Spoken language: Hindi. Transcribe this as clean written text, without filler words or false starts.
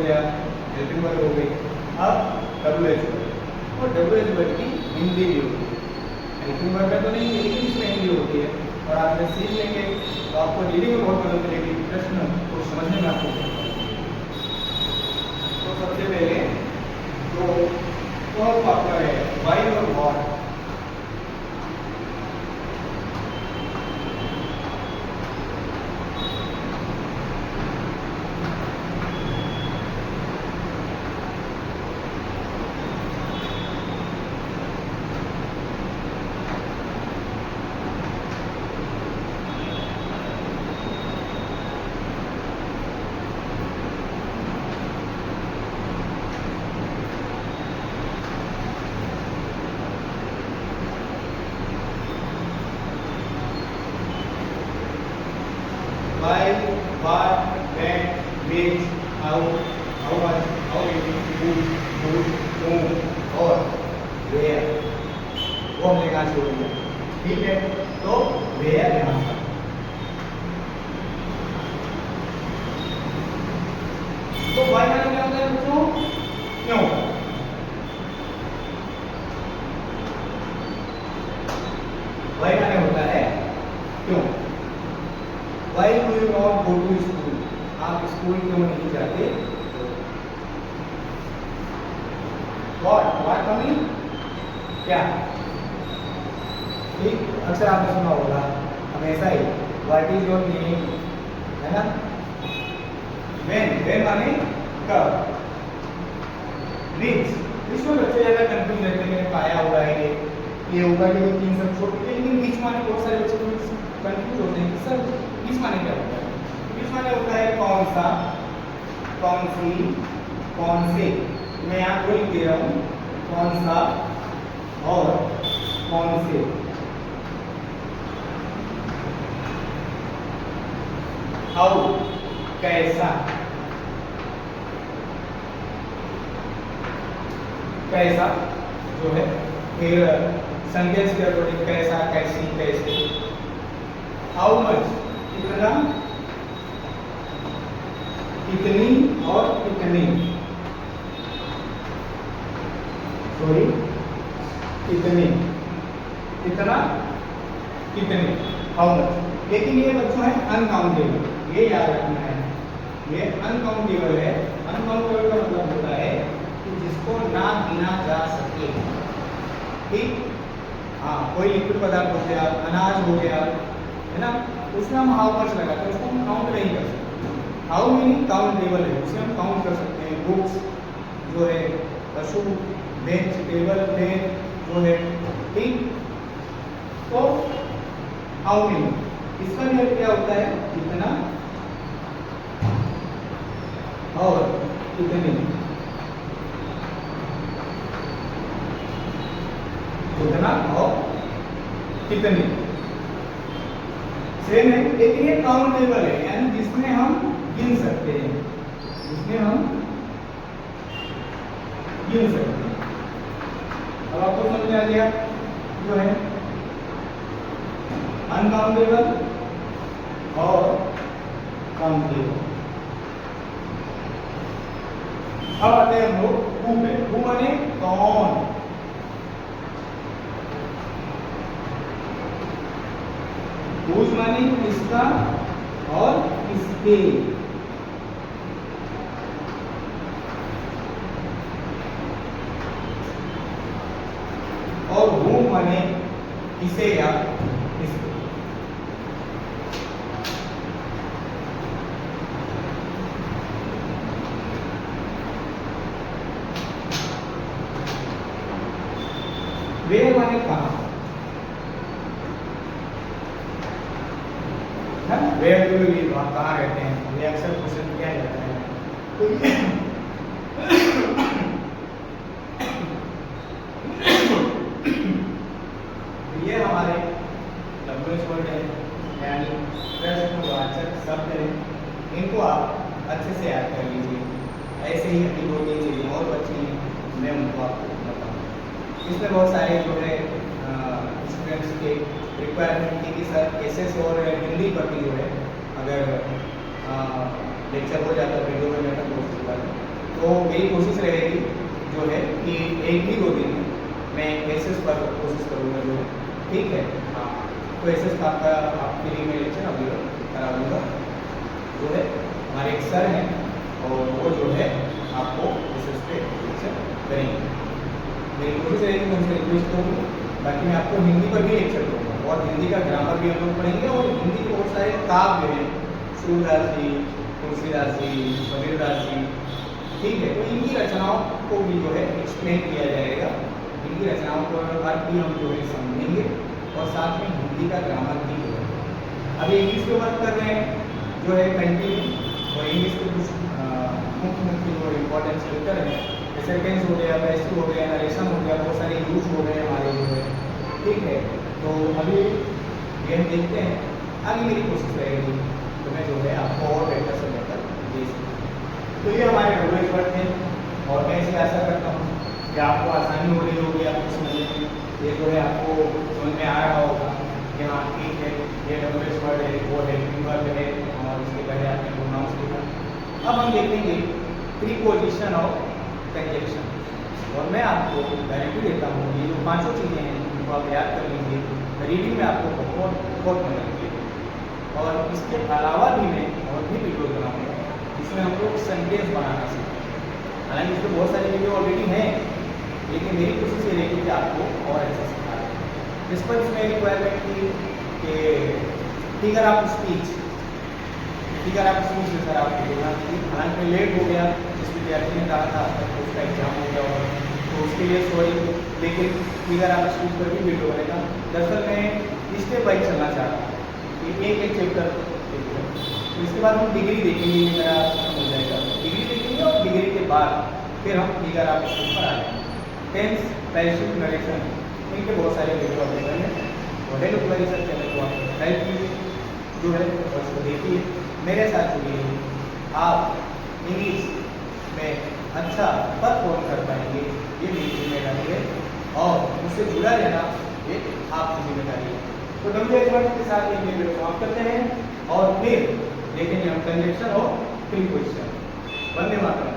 गया, हेल्पिंग वर्ब हो गई। अब डब्ल्यू एच वर्ब, और डब्ल्यू एच वर्ब की हिंदी भी होती है, हेल्पिंग वर्ब में तो नहीं है लेकिन इसमें हिंदी होती है, और आप जब सीख लेंगे तो आपको रीडिंग में बहुत मदद मिलेगी, प्रश्न को समझने में आपको। तो सबसे पहले जो फैक्टर है वाई और what, why, what, when, which, how much, how many, who, whom और where, वो हमने कहा छोड़ दिया। ठीक है, तो where यहाँ पर, तो why माने क्या होता है बच्चों? क्यों? why माने होता है क्यों? Why do you not go to school? आप स्कूल क्यों नहीं जाते? What mean? क्या? ठीक, अक्सर आपने सुना होगा हमेशा ही What is your name? है ना? When माने कब? Which में बच्चे ज़्यादा कंफ्यूज रहते हैं, मैंने पाया हुआ है ये होगा कि तीन सब छोड़ के, लेकिन बीच माने बहुत सारे बच्चे कंफ्यूज होते हैं कि सर बीच माने क्या होता है? बीच माने होता है कौन सा, कौन सी, कौन से। मैं यहाँ को लिख दे रहा हूँ, कौन सा और कौन से। हाउ कैसा, कैसा जो है, फिर सेंटेंस के अकॉर्डिंग कैसा, कैसी, कैसे। हाउ मच कितना, कितनी और कितनी, सॉरी कितनी, कितना, कितनी, हाउ मच। लेकिन ये बच्चों है अनकाउंटेबल, ये याद रखना है, ये अनकाउंटेबल है। अनकाउंटेबल का मतलब होता है कि जिसको ना गिना जा सके। ठीक, हाँ, कोई लिक्विड पदार्थ हो गया, अनाज हो गया, है ना, उसमें हम हाउ मच लगाते हैं, उसको हम काउंट नहीं कर सकते। हाउ मीनिंग काउंटेबल है, उसे हम काउंट कर सकते हैं। बुक्स जो है, पशु, बेंच, टेबल, पेन जो है, ठीक। तो हाउ मीनिंग इसका भी क्या होता है, कितना और कितनी, कितना और कितनी सेम है, लेकिन ये काउंटेबल है, यानी जिसमें हम गिन सकते हैं, जिसमें हम गिन सकते हैं। अब आपको समझ आ गया जो है अनकाउंटेबल और काउंटेबल। अब आते हैं हम लोग हु पे। हु माने कौन, हुज माने किसका और किसके, और whom माने किसे या किसको। वेयर माने कहाँ, वेयर डू यू लिव, आप कहाँ रहते हैं, ये अक्सर क्वेश्चन किया जाता है। तो ये हमारे लैंग्वेज वर्ड है, यानी प्रश्नवाचक शब्द है, इनको आप अच्छे से याद कर लीजिए। ऐसे ही अभी 2-3 चीजें और बची हैं, मैं उनको आपको बताऊँ। इसमें बहुत सारे जो है स्टूडेंट्स के रिक्वायरमेंट थी कि सर एसएस और हिंदी पढ़नी जो है, अगर लेक्चर हो जाता वीडियो में जाता तो उसके बाद तो मेरी कोशिश रहेगी जो है कि 1 ही 2 दिन में मैं एसएस पर कोशिश करूँगा जो है, ठीक है। हाँ, तो एसएस का आपके लिए मैं लेक्चर अवेलेबल करा दूँगा। जो है हमारे एक सर हैं और वो जो है आपको एसएस पे लेक्चर करेंगे। मेरी कोशिश रहेगी मैं उनसे रिक्वेस्ट करूँगा। बाकी मैं आपको हिंदी पर भी लेक्चर दूँगा और हिंदी का ग्रामर भी हम लोग पढ़ेंगे और हिंदी के बहुत सारे काव्य हैं, सूरदास जी, तुलसीदास जी, कबीरदास जी, ठीक है। तो इनकी रचनाओं को भी जो है एक्सप्लेन किया जाएगा। इनकी रचनाओं को अर्थ भी हम जो है समझेंगे और साथ में हिंदी का ग्रामर भी जो है। अभी इंग्लिश पे वर्क कर रहे हैं जो है कंटिन्यू, और इंग्लिश के कुछ मुख्य जो इम्पोर्टेंट चैप्टर हैं जैसे टेंस हो गया, पैसिव हो गया, नरेशन हो गया, बहुत सारे यूज हो गए हमारे जो है, ठीक है। तो अभी ये हम देखते हैं, आगे मेरी कोशिश रहेगी तो मैं जो है आपको और बेहतर से बेहतर दे सकूँ। तो ये हमारे डब्ल्यू वर्ड थे और मैं इसे आशा करता हूँ कि आपको आसानी हो रही होगी आपको समझने में, ये जो है आपको समझ में आ रहा होगा कि हाँ ठीक है ये डब्ल्यू वर्ड है, वो है, वर्ड है, और इसके पहले आपने प्रोनाउंस लिखा। अब हम देखेंगे प्रीपोजिशन और कंजक्शन, और मैं आपको गारंटी देता हूँ ये जो 5 चीज़ें हैं उनको आप याद कर लीजिए, रीडिंग में आपको बहुत बहुत मदद मिलेगी। और इसके अलावा भी मैं और भी वीडियो बनाऊँगा जिसमें हम लोग सेंटेंस बनाना सीखेंगे। हालांकि इसमें बहुत सारी वीडियो ऑलरेडी हैं, लेकिन मेरी कोशिश ये रहेगी कि आपको और अच्छा सिखा दें। इस पर इसमें रिक्वायरमेंट थी कि figure of speech, figure of speech में सर आपको बोलना चाहिए। हालांकि लेट हो गया, जिस विद्यार्थी ने कहा था तो उसका एग्जाम हो गया और तो उसके लिए सॉरी, लेकिन फिगर ऑफ स्पीच पर भी वीडियो बनेगा। दरअसल मैं स्टेप बाई चलना चाह रहा हूँ कि एक चैप्टर, तो इसके बाद हम डिग्री देखेंगे, ये मेरा हो जाएगा, डिग्री देखेंगे और डिग्री के बाद फिर हम फिगर ऑफ स्पीच पर आ जाएंगे। टेंस, पैसिव, नरेशन, इनके बहुत सारे वीडियो अवेलेबल हैं और हेलो क्वेरी सर चैनल को आप हेल्प कीजिए जो है और उसको देखिए, मेरे साथ जुड़िए, आप इंग्लिश में अच्छा परफॉर्म कर पाएंगे, ये मेरी जिम्मेदारी है और उससे जुड़ा रहना ये आपकी जिम्मेदारी है। तो डब्ल्यू वर्ड के साथ ये वीडियो समाप्त करते हैं और फिर देखेंगे हम कंजक्शन और प्रीपोजिशन। वंदे मातरम।